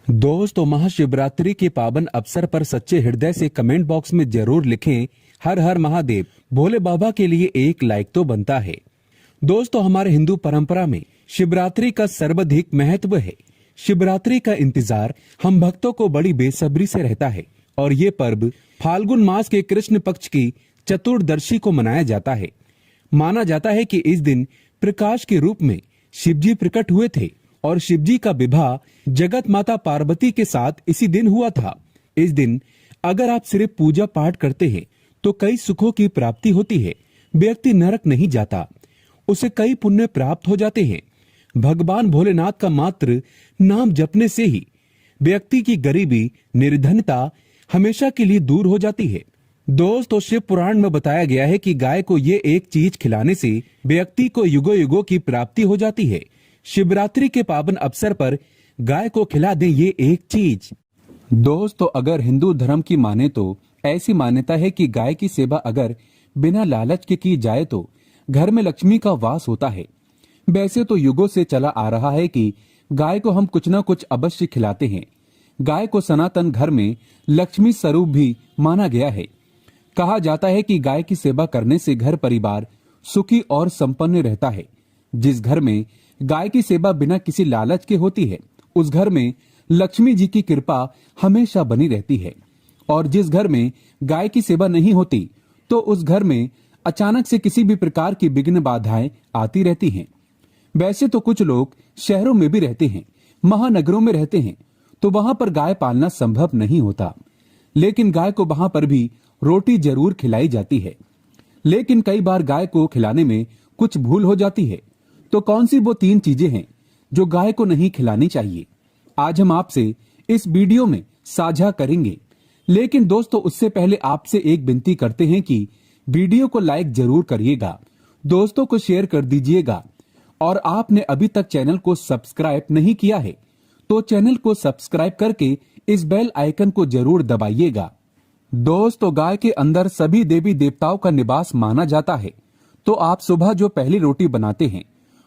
दोस्तों, महाशिवरात्रि के पावन अवसर पर सच्चे हृदय से कमेंट बॉक्स में जरूर लिखें हर हर महादेव। भोले बाबा के लिए एक लाइक तो बनता है। दोस्तों, हमारे हिंदू परंपरा में शिवरात्रि का सर्वाधिक महत्व है। शिवरात्रि का इंतजार हम भक्तों को बड़ी बेसब्री से रहता है और ये पर्व फाल्गुन मास के कृष्ण पक्ष की चतुर्दशी को मनाया जाता है। माना जाता है कि इस दिन प्रकाश के रूप में शिवजी प्रकट हुए थे और शिवजी का विवाह जगत माता पार्वती के साथ इसी दिन हुआ था। इस दिन अगर आप सिर्फ पूजा पाठ करते हैं तो कई सुखों की प्राप्ति होती है। व्यक्ति नरक नहीं जाता, उसे कई पुण्य प्राप्त हो जाते हैं। भगवान भोलेनाथ का मात्र नाम जपने से ही व्यक्ति की गरीबी, निर्धनता हमेशा के लिए दूर हो जाती है। दोस्तों, शिव पुराण में बताया गया है कि गाय को ये एक चीज खिलाने से व्यक्ति को युगों युगों की प्राप्ति हो जाती है। शिवरात्रि के पावन अवसर पर गाय को खिला दें ये एक चीज। दोस्तों, अगर हिंदू धर्म की माने तो ऐसी मान्यता है कि गाय की सेवा अगर बिना लालच के की जाए तो घर में लक्ष्मी का वास होता है। वैसे तो युगों से चला आ रहा है कि गाय को हम कुछ न कुछ अवश्य खिलाते हैं। गाय को सनातन घर में लक्ष्मी स्वरूप भी माना गया है। कहा जाता है कि गाय की सेवा करने से घर परिवार सुखी और संपन्न रहता है। जिस घर में गाय की सेवा बिना किसी लालच के होती है उस घर में लक्ष्मी जी की कृपा हमेशा बनी रहती है, और जिस घर में गाय की सेवा नहीं होती तो उस घर में अचानक से किसी भी प्रकार की विघ्न बाधाएं आती रहती हैं। वैसे तो कुछ लोग शहरों में भी रहते हैं, महानगरों में रहते हैं, तो वहां पर गाय पालना संभव नहीं होता, लेकिन गाय को वहां पर भी रोटी जरूर खिलाई जाती है। लेकिन कई बार गाय को खिलाने में कुछ भूल हो जाती है। तो कौन सी वो 3 चीजें हैं जो गाय को नहीं खिलानी चाहिए, आज हम आपसे इस वीडियो में साझा करेंगे। लेकिन दोस्तों, उससे पहले आपसे एक विनती करते हैं कि वीडियो को लाइक जरूर करिएगा, दोस्तों को शेयर कर दीजिएगा, और आपने अभी तक चैनल को सब्सक्राइब नहीं किया है तो चैनल को सब्सक्राइब करके इस बेल आइकन को जरूर दबाइएगा। दोस्तों, गाय के अंदर सभी देवी देवताओं का निवास माना जाता है। तो आप सुबह जो पहली रोटी बनाते हैं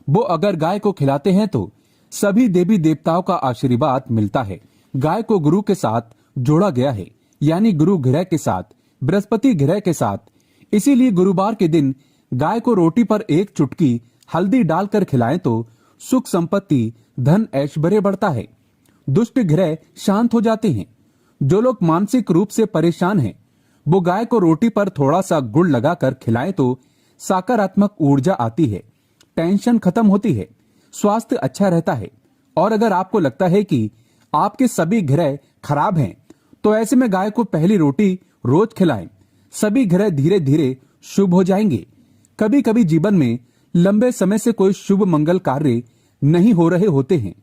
वो अगर गाय को खिलाते हैं तो सभी देवी देवताओं का आशीर्वाद मिलता है। गाय को गुरु के साथ जोड़ा गया है, यानी गुरु ग्रह के साथ, बृहस्पति ग्रह के साथ। इसीलिए गुरुवार के दिन गाय को रोटी पर एक चुटकी हल्दी डालकर खिलाएं तो सुख संपत्ति, धन ऐश्वर्य बढ़ता है। दुष्ट ग्रह शांत हो जाते हैं। जो लोग मानसिक रूप से परेशान हैं वो गाय को रोटी पर थोड़ा सा गुड़ लगाकर खिलाएं तो सकारात्मक ऊर्जा आती है, टेंशन खत्म होती है, स्वास्थ्य अच्छा रहता है। और अगर आपको लगता है कि आपके सभी ग्रह खराब हैं तो ऐसे में गाय को पहली रोटी रोज खिलाएं। सभी ग्रह धीरे धीरे शुभ हो जाएंगे। कभी कभी जीवन में लंबे समय से कोई शुभ मंगल कार्य नहीं हो रहे होते हैं,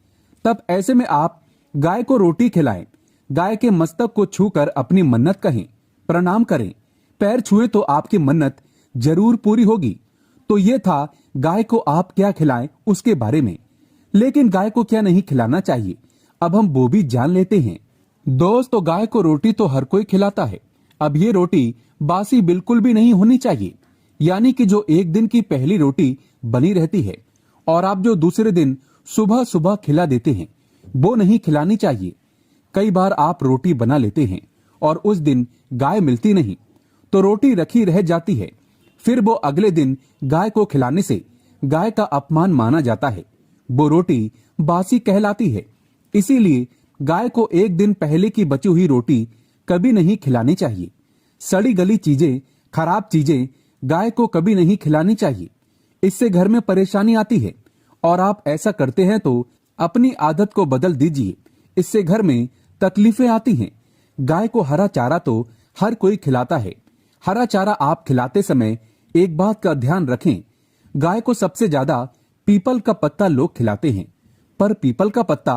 तब ऐसे में आप गाय को रोटी खिलाएं। गाय के मस्तक को छूकर अपनी मन्नत कहें, प्रणाम करें। पैर छुए तो आपकी मन्नत जरूर पूरी होगी। तो ये था गाय को आप क्या खिलाएं उसके बारे में। लेकिन गाय को क्या नहीं खिलाना चाहिए, अब हम वो भी जान लेते हैं। दोस्तों, गाय को रोटी तो हर कोई खिलाता है। अब ये रोटी बासी बिल्कुल भी नहीं होनी चाहिए, यानी कि जो एक दिन की पहली रोटी बनी रहती है और आप जो दूसरे दिन सुबह सुबह खिला देते हैं वो नहीं खिलानी चाहिए। कई बार आप रोटी बना लेते हैं और उस दिन गाय मिलती नहीं तो रोटी रखी रह जाती है। फिर वो अगले दिन गाय को खिलाने से गाय का अपमान माना जाता है, वो रोटी बासी कहलाती है। इसीलिए गाय को एक दिन पहले की बची हुई रोटी कभी नहीं खिलानी चाहिए। सड़ी गली चीजें, खराब चीजें गाय को कभी नहीं खिलानी चाहिए। इससे घर में परेशानी आती है और आप ऐसा करते हैं तो अपनी आदत को बदल दीजिए, इससे घर में तकलीफें आती हैं। गाय को हरा चारा तो हर कोई खिलाता है। हरा चारा आप खिलाते समय एक बात का ध्यान रखें, गाय को सबसे ज्यादा पीपल का पत्ता लोग खिलाते हैं, पर पीपल का पत्ता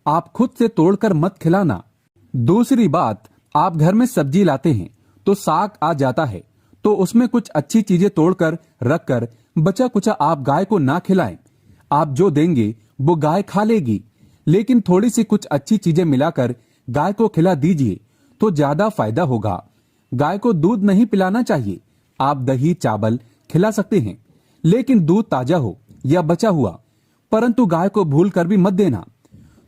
आप खुद से तोड़कर मत खिलाना। दूसरी बात, आप घर में सब्जी लाते हैं तो साग आ जाता है तो उसमें कुछ अच्छी चीजें तोड़कर रखकर बचा कुचा आप गाय को ना खिलाएं। आप जो देंगे वो गाय खा लेगी, लेकिन थोड़ी सी कुछ अच्छी चीजें मिलाकर गाय को खिला दीजिए तो ज्यादा फायदा होगा। गाय को दूध नहीं पिलाना चाहिए। आप दही चावल खिला सकते हैं, लेकिन दूध ताजा हो या बचा हुआ, परंतु गाय को भूल कर भी मत देना।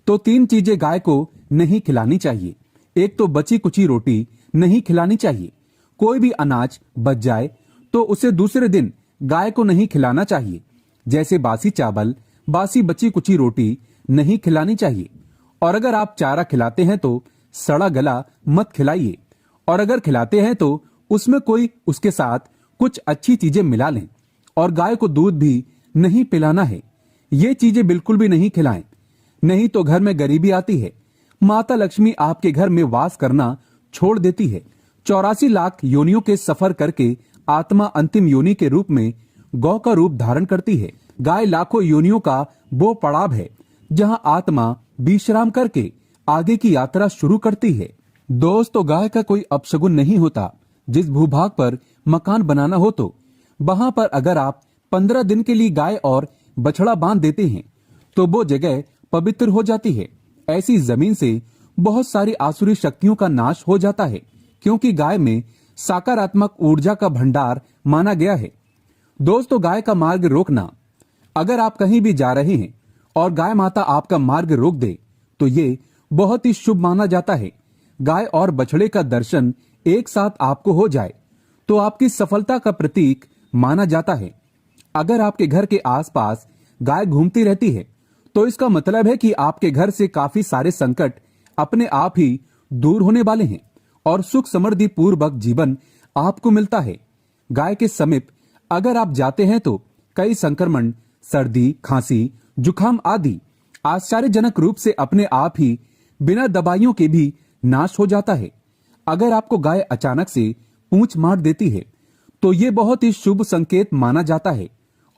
तो 3 चीजें गाय को नहीं खिलानी चाहिए। एक तो बची कुची रोटी नहीं खिलानी चाहिए। कोई भी अनाज बच जाए तो उसे दूसरे दिन गाय को नहीं खिलाना चाहिए। जैसे बासी चावल, बासी बची कुची रोटी नहीं खिलानी चाहिए। और अगर आप चारा खिलाते हैं तो सड़ा गला मत खिलाइए। और अगर खिलाते हैं तो उसमें कोई उसके साथ कुछ अच्छी चीजें मिला लें। और गाय को दूध भी नहीं पिलाना है। ये चीजें बिल्कुल भी नहीं खिलाएं, नहीं तो घर में गरीबी आती है। माता लक्ष्मी आपके घर में वास करना छोड़ देती है। 84 लाख योनियों के सफर करके आत्मा अंतिम योनि के रूप में गौ का रूप धारण करती है। गाय लाखों योनियों का वो पड़ाव है जहां आत्मा विश्राम करके आगे की यात्रा शुरू करती है। दोस्तों, गाय का कोई अपशगुन नहीं होता। जिस भूभाग पर मकान बनाना हो तो वहां पर अगर आप 15 दिन के लिए गाय और बछड़ा बांध देते हैं तो वो जगह पवित्र हो जाती है। ऐसी जमीन से बहुत सारी आसुरी शक्तियों का नाश हो जाता है, क्योंकि गाय में सकारात्मक ऊर्जा का भंडार माना गया है। दोस्तों, गाय का मार्ग रोकना। अगर आप कहीं भी जा रहे हैं और गाय माता आपका मार्ग रोक दे तो ये बहुत ही शुभ माना जाता है। गाय और बछड़े का दर्शन एक साथ आपको हो जाए तो आपकी सफलता का प्रतीक माना जाता है। अगर आपके घर के आसपास गाय घूमती रहती है तो इसका मतलब है कि आपके घर से काफी सारे संकट अपने आप ही दूर होने वाले हैं और सुख समृद्धि पूर्वक जीवन आपको मिलता है। गाय के समीप अगर आप जाते हैं तो कई संक्रमण, सर्दी, खांसी, जुकाम आदि आश्चर्यजनक रूप से अपने आप ही बिना दवाइयों के भी नाश हो जाता है। अगर आपको गाय अचानक से पूंछ मार देती है तो ये बहुत ही शुभ संकेत माना जाता है।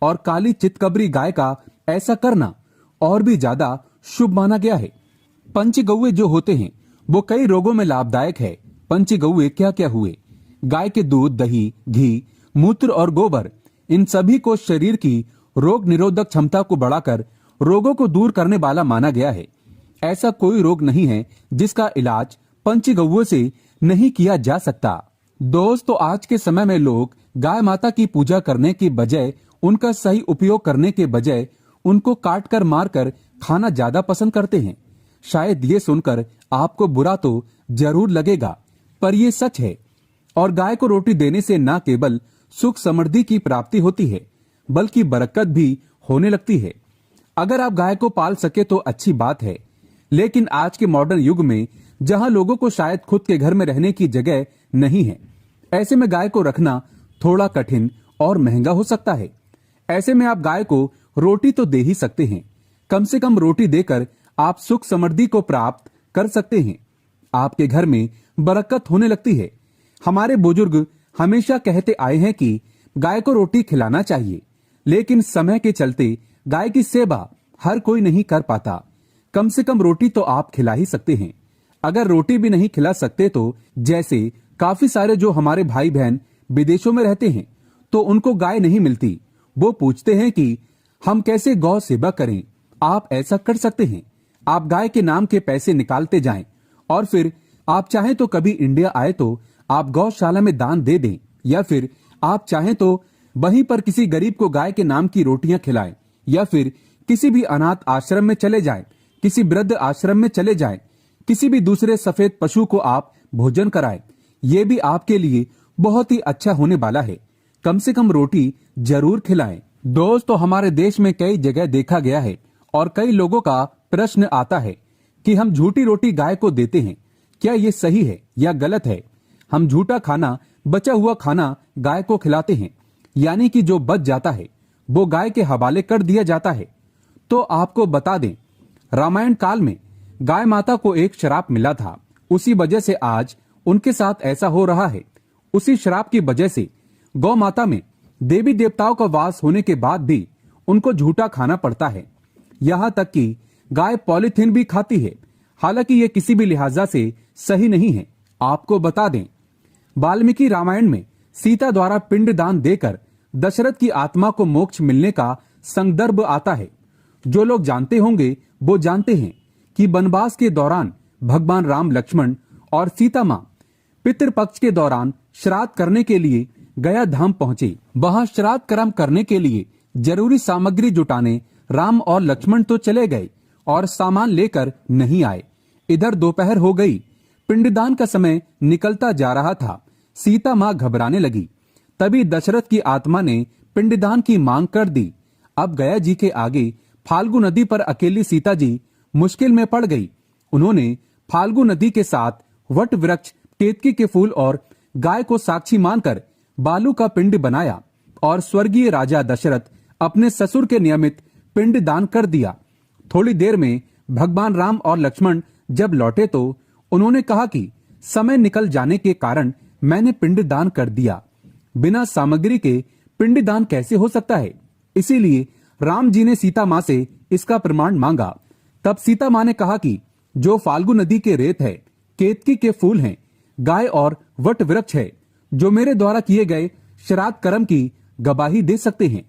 और काली चितकबरी गाय का ऐसा करना और भी ज्यादा शुभ माना गया है। पंचगव्य जो होते हैं वो कई रोगों में लाभदायक है। पंचगव्य क्या क्या हुए? गाय के दूध, दही, घी, मूत्र और गोबर, इन सभी को शरीर की रोग निरोधक क्षमता को बढ़ाकर रोगों को दूर करने वाला माना गया है। ऐसा कोई रोग नहीं है जिसका इलाज पंचगव्यों से नहीं किया जा सकता। दोस्तों, आज के समय में लोग गाय माता की पूजा करने की बजाय, उनका सही उपयोग करने के बजाय उनको काट कर मार कर खाना ज्यादा पसंद करते हैं। शायद ये सुनकर आपको बुरा तो जरूर लगेगा, पर ये सच है। और गाय को रोटी देने से न केवल सुख समृद्धि की प्राप्ति होती है बल्कि बरकत भी होने लगती है। अगर आप गाय को पाल सके तो अच्छी बात है, लेकिन आज के मॉडर्न युग में जहां लोगों को शायद खुद के घर में रहने की जगह नहीं है, ऐसे में गाय को रखना थोड़ा कठिन और महंगा हो सकता है। ऐसे में आप गाय को रोटी तो दे ही सकते हैं। कम से कम रोटी देकर आप सुख समृद्धि को प्राप्त कर सकते हैं। आपके घर में बरकत होने लगती है। हमारे बुजुर्ग हमेशा कहते आए हैं कि गाय को रोटी खिलाना चाहिए, लेकिन समय के चलते गाय की सेवा हर कोई नहीं कर पाता। कम से कम रोटी तो आप खिला ही सकते हैं। अगर रोटी भी नहीं खिला सकते तो जैसे काफी सारे जो हमारे भाई बहन विदेशों में रहते हैं तो उनको गाय नहीं मिलती। वो पूछते हैं कि हम कैसे गौ सेवा करें। आप ऐसा कर सकते हैं। आप गाय के नाम के पैसे निकालते जाएं और फिर आप चाहें तो कभी इंडिया आए तो आप गौशाला में दान दे दें, या फिर आप चाहें तो वहीं पर किसी गरीब को गाय के नाम की रोटियां खिलाएं, या फिर किसी भी अनाथ आश्रम में चले जाएं, किसी वृद्ध आश्रम में चले जाएं, किसी भी दूसरे सफेद पशु को आप भोजन कराएं। ये भी आपके लिए बहुत ही अच्छा होने वाला है। कम से कम रोटी जरूर खिलाएं। दोस्तों, हमारे देश में कई जगह देखा गया है और कई लोगों का प्रश्न आता है कि हम झूठी रोटी गाय को देते हैं, क्या ये सही है या गलत है? हम झूठा खाना, बचा हुआ खाना गाय को खिलाते हैं, यानी कि जो बच जाता है वो गाय के हवाले कर दिया जाता है। तो आपको बता दें, रामायण काल में गाय माता को एक श्राप मिला था। उसी वजह से आज उनके साथ ऐसा हो रहा है। उसी श्राप की वजह से गौ माता में देवी देवताओं का वास होने के बाद भी उनको झूठा खाना पड़ता है। यहाँ तक कि गाय पॉलीथीन भी खाती है। हालांकि ये किसी भी लिहाजा से सही नहीं है। आपको बता दें, वाल्मीकि रामायण में सीता द्वारा पिंडदान देकर दशरथ की आत्मा को मोक्ष मिलने का संदर्भ आता है। जो लोग जानते होंगे वो जानते हैं कि वनवास के दौरान भगवान राम, लक्ष्मण और सीता मां पितृपक्ष के दौरान श्राद्ध करने के लिए गया धाम पहुंचे। वहां श्राद्ध कर्म करने के लिए जरूरी सामग्री जुटाने राम और लक्ष्मण तो चले गए और सामान लेकर नहीं आए। इधर दोपहर हो गई। पिंडदान का समय निकलता जा रहा था। सीता माँ घबराने लगी। तभी दशरथ की आत्मा ने पिंडदान की मांग कर दी। अब गया जी के आगे फाल्गु नदी पर अकेली सीता जी मुश्किल में पड़ गई। उन्होंने फाल्गु नदी के साथ वट वृक्ष, केतकी के फूल और गाय को साक्षी मानकर बालू का पिंड बनाया और स्वर्गीय राजा दशरथ अपने ससुर के नियमित पिंड दान कर दिया। थोड़ी देर में भगवान राम और लक्ष्मण जब लौटे तो उन्होंने कहा कि समय निकल जाने के कारण मैंने पिंड दान कर दिया। बिना सामग्री के पिंड दान कैसे हो सकता है? इसीलिए राम जी ने सीता माँ से इसका प्रमाण मांगा। तब सीता माँ ने कहा कि जो फाल्गु नदी के रेत है, केतकी के फूल हैं, गाय और वट वृक्ष है, जो मेरे द्वारा किए गए श्राद्ध कर्म की गवाही दे सकते हैं।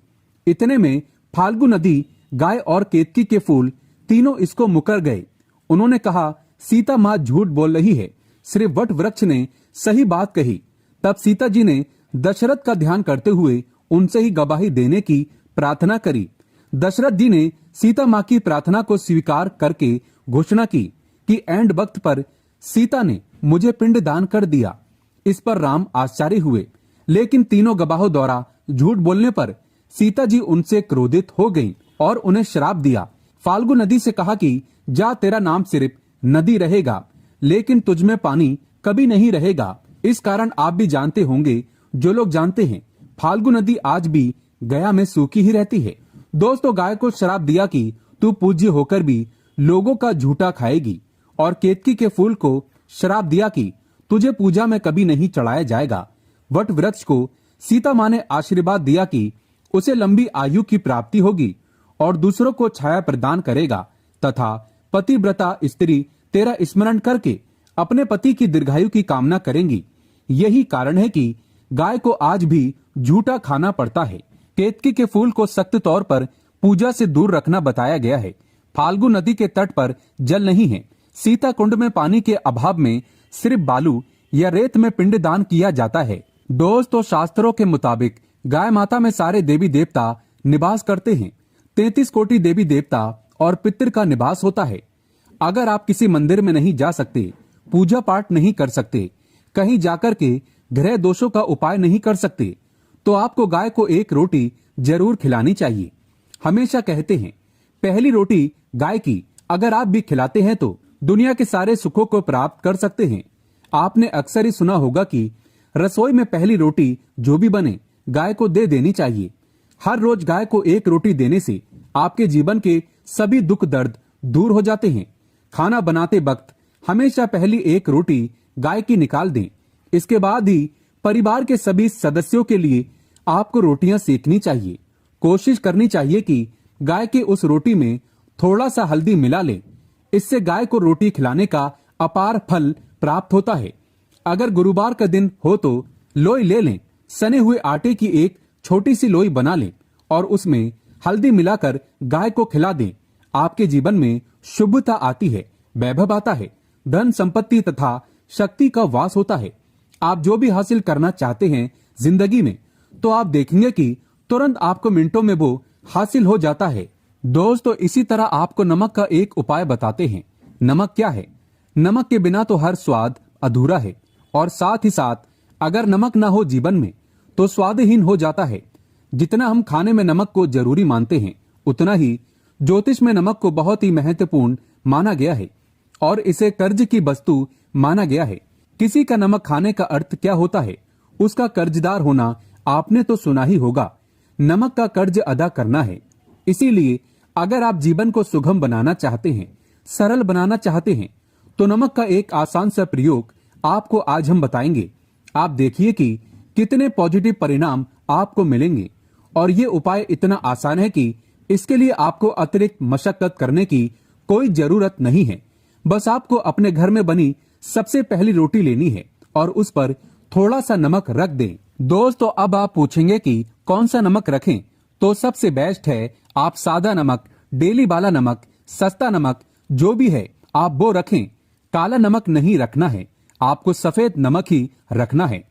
इतने में फाल्गु नदी, गाय और केतकी के फूल तीनों इसको मुकर गए। उन्होंने कहा, सीता माँ झूठ बोल रही है, सिर्फ वट वृक्ष ने सही बात कही। तब सीता जी ने दशरथ का ध्यान करते हुए उनसे ही गवाही देने की प्रार्थना करी। दशरथ जी ने सीता माँ की प्रार्थना को स्वीकार करके घोषणा की कि एंड वक्त पर सीता ने मुझे पिंड दान कर दिया। इस पर राम आश्चर्य हुए, लेकिन तीनों गवाहों द्वारा झूठ बोलने पर सीता जी उनसे क्रोधित हो गईं और उन्हें श्राप दिया। फाल्गु नदी से कहा कि जा, तेरा नाम सिर्फ नदी रहेगा, लेकिन तुझमें पानी कभी नहीं रहेगा। इस कारण आप भी जानते होंगे, जो लोग जानते हैं, फाल्गु नदी आज भी गया में सूखी ही रहती है। दोस्तों, गाय को श्राप दिया कि तू पूज्य होकर भी लोगों का झूठा खाएगी, और केतकी के फूल को श्राप दिया कि तुझे पूजा में कभी नहीं चढ़ाया जाएगा। वट वृक्ष को सीता माँ ने आशीर्वाद दिया कि उसे लंबी आयु की प्राप्ति होगी और दूसरों को छाया प्रदान करेगा, तथा पतिव्रता स्त्री तेरा स्मरण करके अपने पति की दीर्घायु की कामना करेंगी। यही कारण है कि गाय को आज भी झूठा खाना पड़ता है। केतकी के फूल को सख्त तौर पर पूजा से दूर रखना बताया गया है। फाल्गु नदी के तट पर जल नहीं है। सीता कुंड में पानी के अभाव में सिर्फ बालू या रेत में पिंड दान किया जाता है। दोस्तों, शास्त्रों के मुताबिक गाय माता में सारे देवी देवता निवास करते हैं। 33 कोटि देवी देवता और पितृ का निवास होता है। अगर आप किसी मंदिर में नहीं जा सकते, पूजा पाठ नहीं कर सकते, कहीं जाकर के ग्रह दोषों का उपाय नहीं कर सकते, तो आपको गाय को एक रोटी जरूर खिलानी चाहिए। हमेशा कहते हैं, पहली रोटी गाय की अगर आप भी खिलाते हैं तो दुनिया के सारे सुखों को प्राप्त कर सकते हैं। आपने अक्सर ही सुना होगा कि रसोई में पहली रोटी जो भी बने, गाय को दे देनी चाहिए। हर रोज गाय को एक रोटी देने से आपके जीवन के सभी दुख दर्द दूर हो जाते हैं। खाना बनाते वक्त हमेशा पहली एक रोटी गाय की निकाल दें। इसके बाद ही परिवार के सभी सदस्यों के लिए आपको रोटियां सेकनी चाहिए। कोशिश करनी चाहिए कि गाय की उस रोटी में थोड़ा सा हल्दी मिला लें। इससे गाय को रोटी खिलाने का अपार फल प्राप्त होता है। अगर गुरुवार का दिन हो तो लोई ले लें, सने हुए आटे की एक छोटी सी लोई बना लें और उसमें हल्दी मिलाकर गाय को खिला दें। आपके जीवन में शुभता आती है, वैभव आता है, धन संपत्ति तथा शक्ति का वास होता है। आप जो भी हासिल करना चाहते हैं जिंदगी में, तो आप देखेंगे कि तुरंत आपको मिनटों में वो हासिल हो जाता है। दोस्तों, इसी तरह आपको नमक का एक उपाय बताते हैं। नमक क्या है? नमक के बिना तो हर स्वाद अधूरा है, और साथ ही साथ अगर नमक ना हो जीवन में तो स्वादहीन हो जाता है। जितना हम खाने में नमक को जरूरी मानते हैं, उतना ही ज्योतिष में नमक को बहुत ही महत्वपूर्ण माना गया है और इसे कर्ज की वस्तु माना गया है। किसी का नमक खाने का अर्थ क्या होता है? उसका कर्जदार होना आपने तो सुना ही होगा। नमक का कर्ज अदा करना है। इसीलिए अगर आप जीवन को सुगम बनाना चाहते हैं, सरल बनाना चाहते हैं, तो नमक का एक आसान सा प्रयोग आपको आज हम बताएंगे। आप देखिए कि कितने पॉजिटिव परिणाम आपको मिलेंगे। और ये उपाय इतना आसान है कि इसके लिए आपको अतिरिक्त मशक्कत करने की कोई जरूरत नहीं है। बस आपको अपने घर में बनी सबसे पहली रोटी लेनी है और उस पर थोड़ा सा नमक रख दें। दोस्तों, अब आप पूछेंगे कि कौन सा नमक रखें? तो सबसे बेस्ट है आप सादा नमक, डेली वाला नमक, सस्ता नमक जो भी है आप वो रखें। काला नमक नहीं रखना है, आपको सफेद नमक ही रखना है।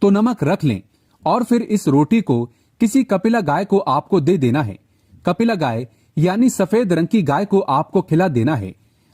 तो नमक रख लें और फिर इस रोटी को किसी कपिला गाय को आपको दे देना है। कपिला गाय यानी सफेद रंग की गाय को आपको खिला देना है।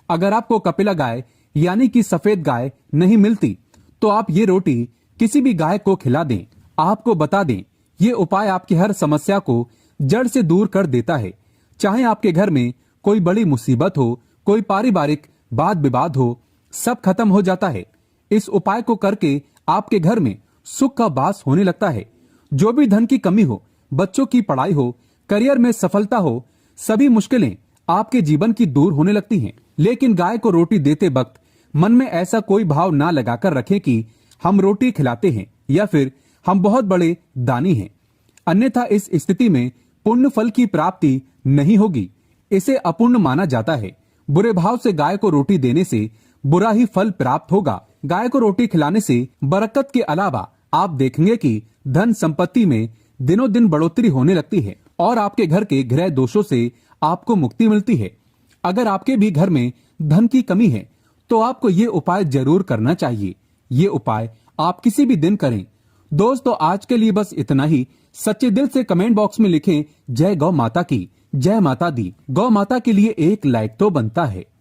अगर आपको कपिला गाय यानी कि सफेद गाय नहीं मिलती तो आप ये रोटी किसी भी गाय को खिला दें। आपको बता दें, ये उपाय आपकी हर समस्या को जड़ से दूर कर देता है। चाहे आपके घर में कोई बड़ी मुसीबत हो, कोई पारिवारिक वाद विवाद हो, सब खत्म हो जाता है। इस उपाय को करके आपके घर में सुख का वास होने लगता है। जो भी धन की कमी हो, बच्चों की पढ़ाई हो, करियर में सफलता हो, सभी मुश्किलें आपके जीवन की दूर होने लगती हैं। लेकिन गाय को रोटी देते वक्त मन में ऐसा कोई भाव ना लगाकर रखें कि हम रोटी खिलाते हैं या फिर हम बहुत बड़े दानी हैं। अन्यथा इस स्थिति में पुण्य फल की प्राप्ति नहीं होगी। इसे अपूर्ण माना जाता है। बुरे भाव से गाय को रोटी देने से बुरा ही फल प्राप्त होगा। गाय को रोटी खिलाने से बरकत के अलावा आप देखेंगे कि धन संपत्ति में दिनों दिन बढ़ोतरी होने लगती है और आपके घर के गृह दोषों से आपको मुक्ति मिलती है। अगर आपके भी घर में धन की कमी है तो आपको ये उपाय जरूर करना चाहिए। ये उपाय आप किसी भी दिन करें। दोस्तों, आज के लिए बस इतना ही। सच्चे दिल से कमेंट बॉक्स में लिखें जय गौ माता की, जय माता दी। गौ माता के लिए एक लाइक तो बनता है।